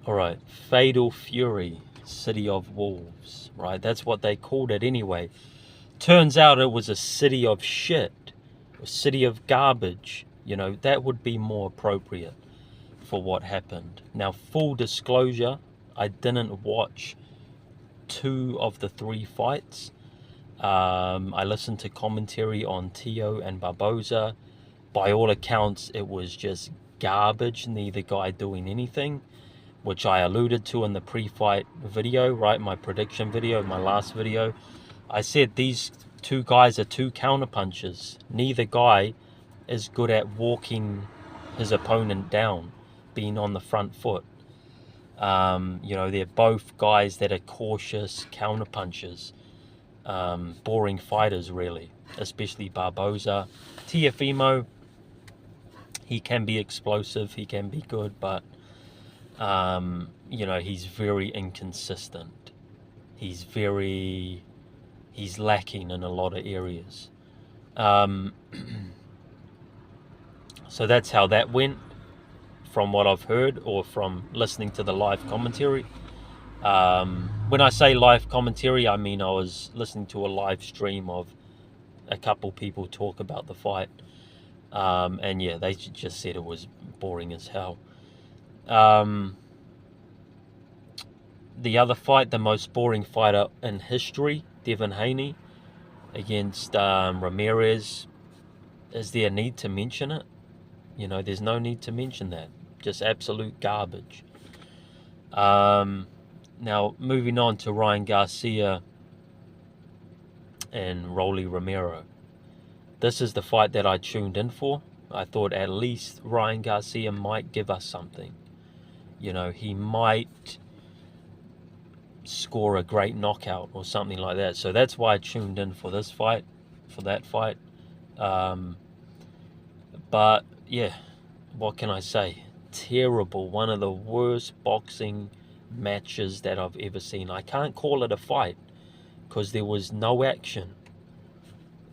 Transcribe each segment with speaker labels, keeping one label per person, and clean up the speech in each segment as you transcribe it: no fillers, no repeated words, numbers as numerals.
Speaker 1: Alright, Fatal Fury, City of Wolves, right? That's what they called it anyway. Turns out it was a city of shit, a city of garbage. You know, that would be more appropriate for what happened. Now, full disclosure, I didn't watch 2 of the 3 fights. I listened to commentary on Tio and Barboza. By all accounts, it was just garbage, neither guy doing anything, which I alluded to in the pre-fight video, right? My prediction video, my last video. I said these 2 guys are 2 counterpunchers. Neither guy is good at walking his opponent down, being on the front foot. You know, they're both guys that are cautious counterpunchers. Boring fighters, really, especially Barboza. Tiafimo, he can be explosive, he can be good, but you know, he's very inconsistent. He's lacking in a lot of areas. So that's how that went, from what I've heard or from listening to the live commentary. When I say live commentary, I mean I was listening to a live stream of a couple people talk about the fight. And yeah, they just said it was boring as hell. The other fight, the most boring fighter in history, Devin Haney against Ramirez. Is there a need to mention it? You know, there's no need to mention that. Just absolute garbage. Now, moving on to Ryan Garcia and Rolly Romero. This is the fight that I tuned in for. I thought at least Ryan Garcia might give us something. You know, he might score a great knockout or something like that. So that's why I tuned in for this fight, for that fight. But yeah, what can I say? Terrible. One of the worst boxing matches that I've ever seen. I can't call it a fight because there was no action.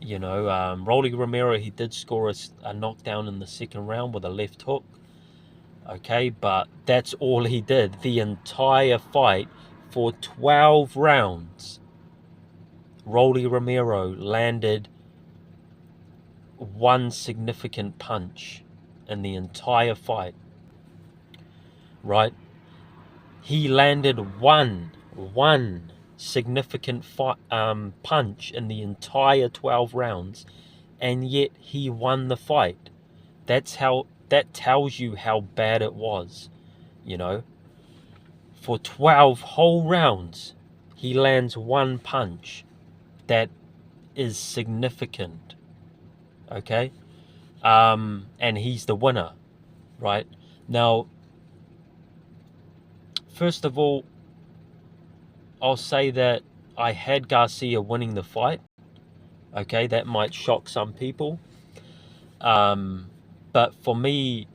Speaker 1: You know, Rolly Romero, he did score a knockdown in the second round with a left hook. Okay, but that's all he did. The entire fight for 12 rounds, Rolly Romero landed one significant punch in the entire fight. Right? He landed one significant punch in the entire 12 rounds, and yet he won the fight. That tells you how bad it was. You know, for 12 whole rounds, he lands one punch that is significant. Okay, and he's the winner, right? Now, first of all, I'll say that I had Garcia winning the fight. Okay, that might shock some people. But for me,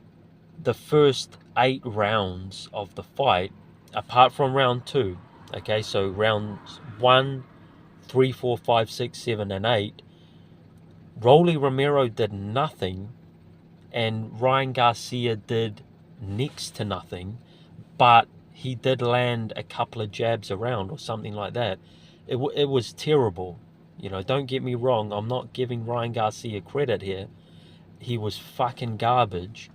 Speaker 1: the first 8 rounds of the fight, apart from round 2, okay, so rounds 1, 3, 4, 5, 6, 7, and 8, Rolly Romero did nothing, and Ryan Garcia did next to nothing, but he did land a couple of jabs around or something like that. It was terrible. You know, don't get me wrong, I'm not giving Ryan Garcia credit here. He was fucking garbage,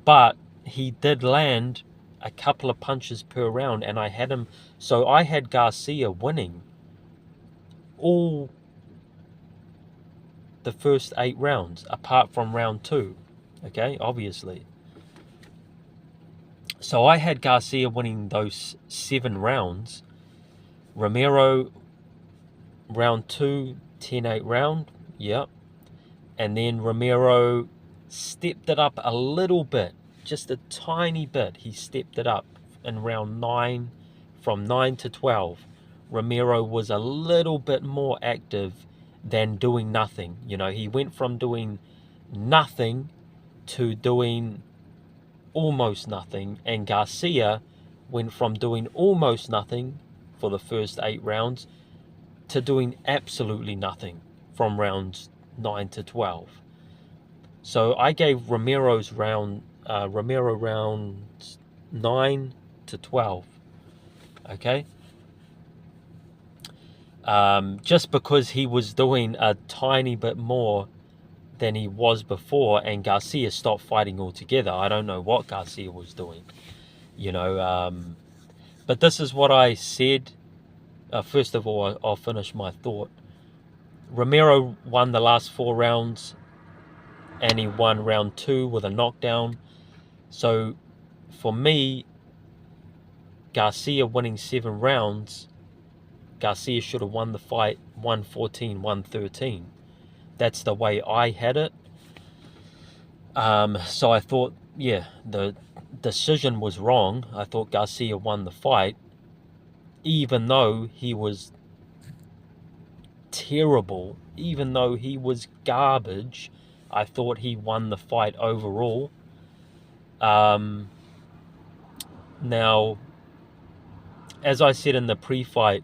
Speaker 1: but he did land a couple of punches per round, and I had him, so I had Garcia winning all the first 8 rounds, apart from round 2, okay, obviously. So I had Garcia winning those 7 rounds. Romero, round 2, 10-8 round, yep. And then Romero stepped it up a little bit, just a tiny bit. He stepped it up in round 9, from 9 to 12. Romero was a little bit more active than doing nothing. You know, he went from doing nothing to doing almost nothing, and Garcia went from doing almost nothing for the first 8 rounds to doing absolutely nothing from rounds 9 to 12. So I gave Romero rounds 9 to 12. Okay? Just because he was doing a tiny bit more than he was before, and Garcia stopped fighting altogether. I don't know what Garcia was doing, you know. But this is what I said. First of all, I'll finish my thought. Romero won the last 4 rounds, and he won round 2 with a knockdown. So for me, Garcia winning 7 rounds, Garcia should have won the fight 114, 113. That's the way I had it. So I thought, yeah, the decision was wrong. I thought Garcia won the fight, even though he was terrible, even though he was garbage. I thought he won the fight overall. Now, as I said in my pre-fight,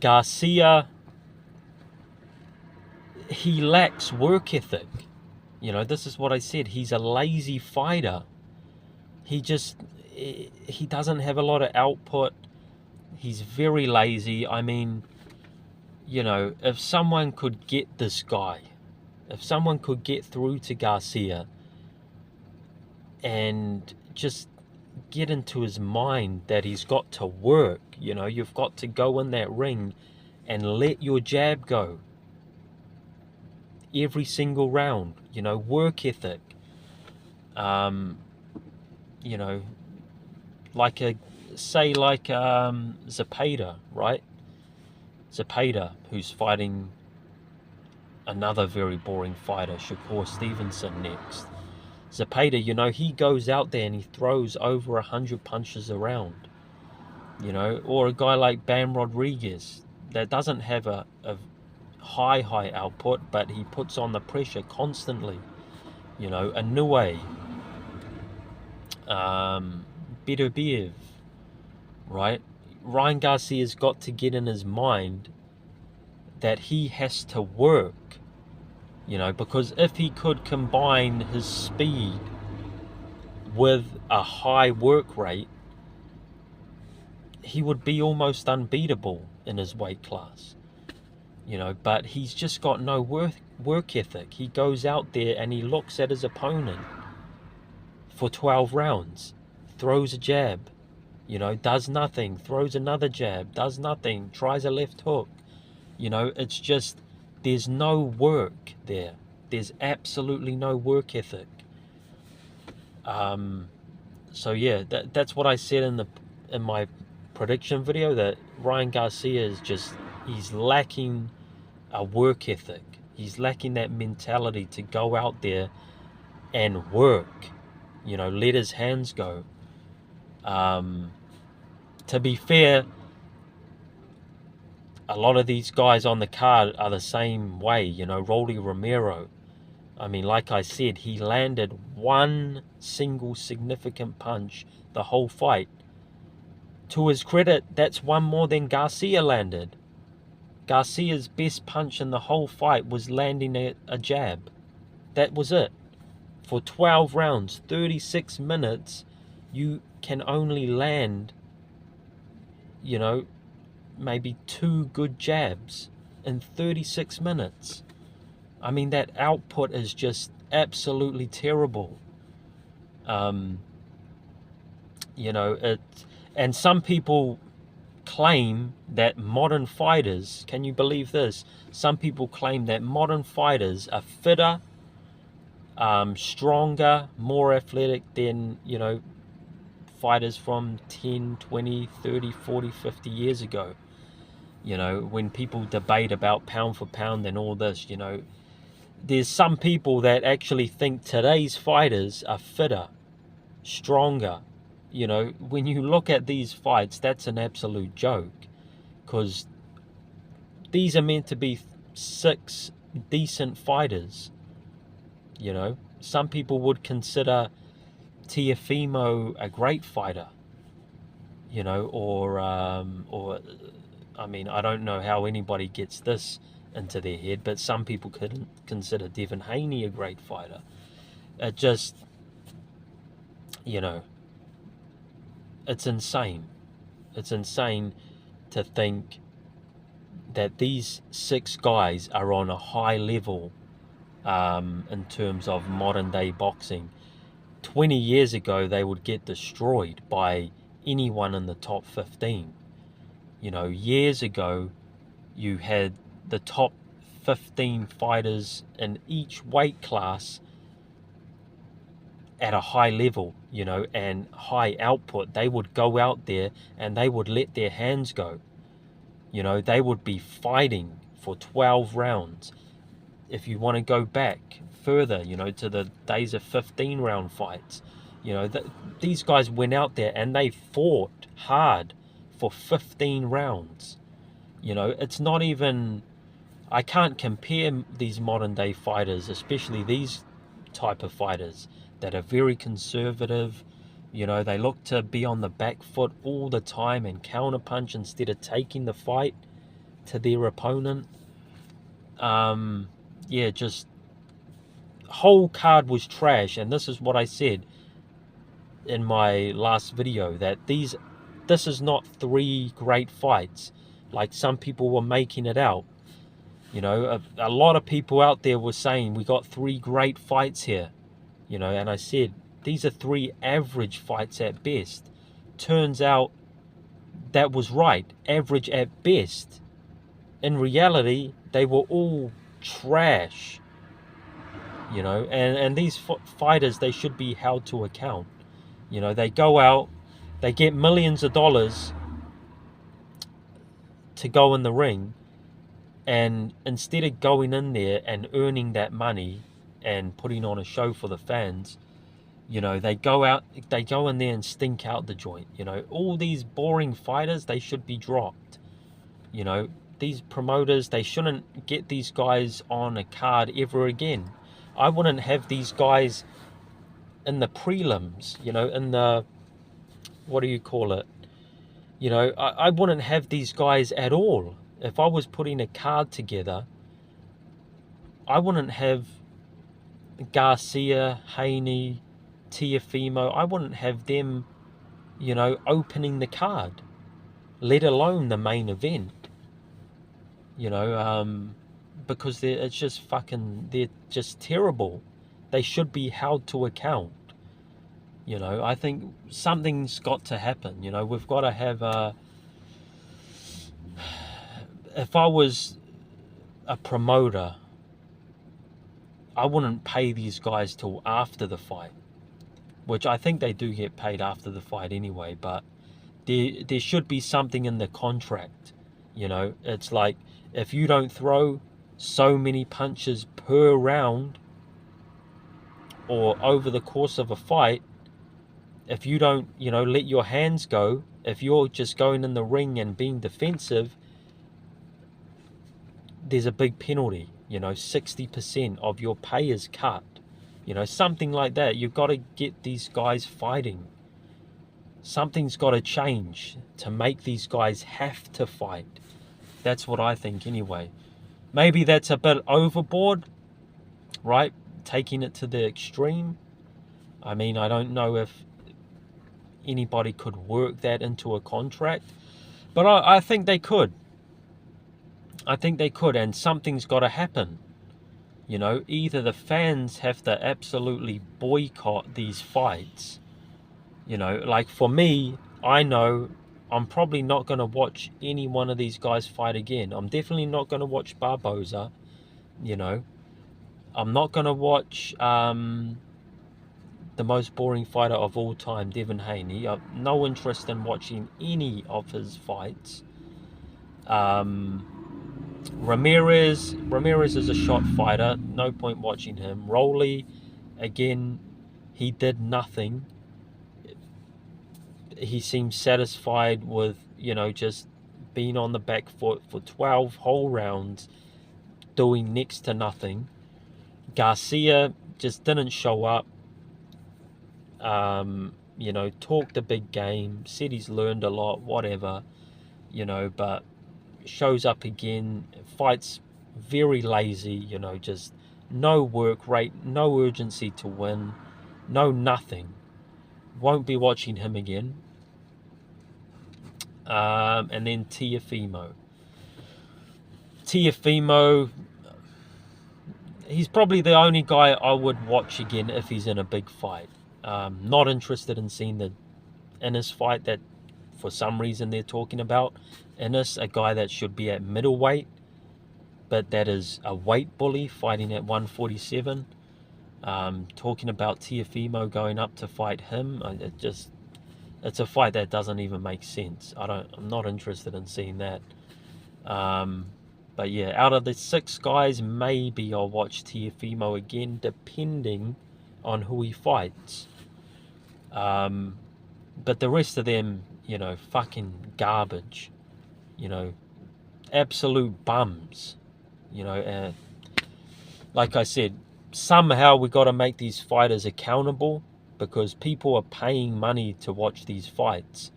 Speaker 1: Garcia, he lacks work ethic. You know, this is what I said. He's a lazy fighter. He doesn't have a lot of output. He's very lazy. I mean, you know, if someone could get this guy, if someone could get through to Garcia and just get into his mind that he's got to work, you know, you've got to go in that ring and let your jab go every single round, you know, work ethic. You know, like Zepeda, right? Zepeda, who's fighting another very boring fighter, Shakur Stevenson, next. Zepeda, you know, he goes out there and he throws over 100 punches around, you know. Or a guy like Bam Rodriguez that doesn't have a high output, but he puts on the pressure constantly, you know. Inoue, Beterbiev, right? Ryan Garcia's got to get in his mind that he has to work, you know, because if he could combine his speed with a high work rate, he would be almost unbeatable in his weight class, you know. But he's just got no work ethic. He goes out there and he looks at his opponent for 12 rounds, throws a jab, you know, does nothing, throws another jab, does nothing, tries a left hook. You know, it's just, there's no work there. There's absolutely no work ethic. So yeah, that's what I said in my prediction video, that Ryan Garcia is just, he's lacking a work ethic. He's lacking that mentality to go out there and work, you know, let his hands go. To be fair, a lot of these guys on the card are the same way, you know. Rolly Romero, I mean, like I said, he landed one single significant punch the whole fight. To his credit, that's one more than Garcia landed. Garcia's best punch in the whole fight was landing a jab. That was it. For 12 rounds, 36 minutes, you can only land, you know, maybe 2 good jabs in 36 minutes. I mean, that output is just absolutely terrible. You know, and some people claim that modern fighters, can you believe this? Some people claim that modern fighters are fitter, stronger, more athletic than, you know, fighters from 10, 20, 30, 40, 50 years ago. You know, when people debate about pound for pound and all this, you know, there's some people that actually think today's fighters are fitter, stronger. You know, when you look at these fights, that's an absolute joke, because these are meant to be 6 decent fighters. You know, some people would consider Teofimo a great fighter, you know, or I mean, I don't know how anybody gets this into their head, but some people could consider Devin Haney a great fighter. It just, you know, it's insane. It's insane to think that these 6 guys are on a high level in terms of modern day boxing. 20 years ago, they would get destroyed by anyone in the top 15. You know, years ago, you had the top 15 fighters in each weight class at a high level, you know, and high output. They would go out there and they would let their hands go. You know, they would be fighting for 12 rounds. If you want to go back further, you know, to the days of 15-round fights, you know, these guys went out there and they fought hard for 15 rounds. You know, it's not even, I can't compare these modern day fighters, especially these type of fighters that are very conservative. You know, they look to be on the back foot all the time and counterpunch instead of taking the fight to their opponent. Yeah, just whole card was trash. And this is what I said in my last video, that this is not 3 great fights like some people were making it out. You know, a lot of people out there were saying we got 3 great fights here, you know, and I said these are 3 average fights at best. Turns out that was right, average at best. In reality, they were all trash, you know, and these fighters, they should be held to account. You know, they go out, they get millions of dollars to go in the ring, and instead of going in there and earning that money and putting on a show for the fans, you know, they go in there and stink out the joint. You know, all these boring fighters, they should be dropped. You know, these promoters, they shouldn't get these guys on a card ever again. I wouldn't have these guys in the prelims, you know, in the, what do you call it? You know, I wouldn't have these guys at all. If I was putting a card together, I wouldn't have Garcia, Haney, Tiafimo, I wouldn't have them, you know, opening the card, let alone the main event. You know, because they're just terrible. They should be held to account. You know, I think something's got to happen. You know, we've got to have if I was a promoter, I wouldn't pay these guys till after the fight, which I think they do get paid after the fight anyway, but there should be something in the contract. You know, it's like, if you don't throw so many punches per round or over the course of a fight, if you don't, you know, let your hands go, if you're just going in the ring and being defensive, there's a big penalty. You know, 60% of your pay is cut. You know, something like that. You've got to get these guys fighting. Something's got to change to make these guys have to fight. That's what I think anyway. Maybe that's a bit overboard, right? Taking it to the extreme. I mean, I don't know if anybody could work that into a contract, but I think they could. I think they could, and something's got to happen. You know, either the fans have to absolutely boycott these fights. You know, like for me, I know I'm probably not going to watch any one of these guys fight again. I'm definitely not going to watch Barboza. You know, I'm not going to watch the most boring fighter of all time, Devin Haney. I've no interest in watching any of his fights. Ramirez is a shot fighter. No point watching him. Rolly, again, he did nothing. He seemed satisfied with, you know, just being on the back foot for 12 whole rounds, doing next to nothing. Garcia just didn't show up. You know, talked a big game, said he's learned a lot, whatever, you know, but shows up again, fights very lazy, you know, just no work rate, no urgency to win, no nothing. Won't be watching him again. and then Tiafimo. Tiafimo, he's probably the only guy I would watch again if he's in a big fight. Not interested in seeing the Innes fight that for some reason they're talking about. Innes, a guy that should be at middleweight, but that is a weight bully fighting at 147. Talking about Tiafimo going up to fight him, it's a fight that doesn't even make sense. I'm not interested in seeing that. But yeah, out of the 6 guys, maybe I'll watch Tiafimo again, depending on who he fights. But the rest of them, fucking garbage. Absolute bums. Like I said, somehow we got to make these fighters accountable, because people are paying money to watch these fights.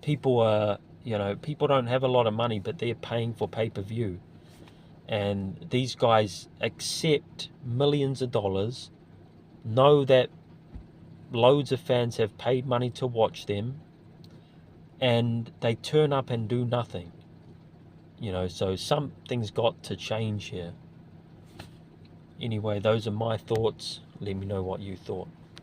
Speaker 1: People don't have a lot of money, but they're paying for pay-per-view. And these guys accept millions of dollars, know that loads of fans have paid money to watch them, and they turn up and do nothing. So something's got to change here. Anyway, those are my thoughts. Let me know what you thought.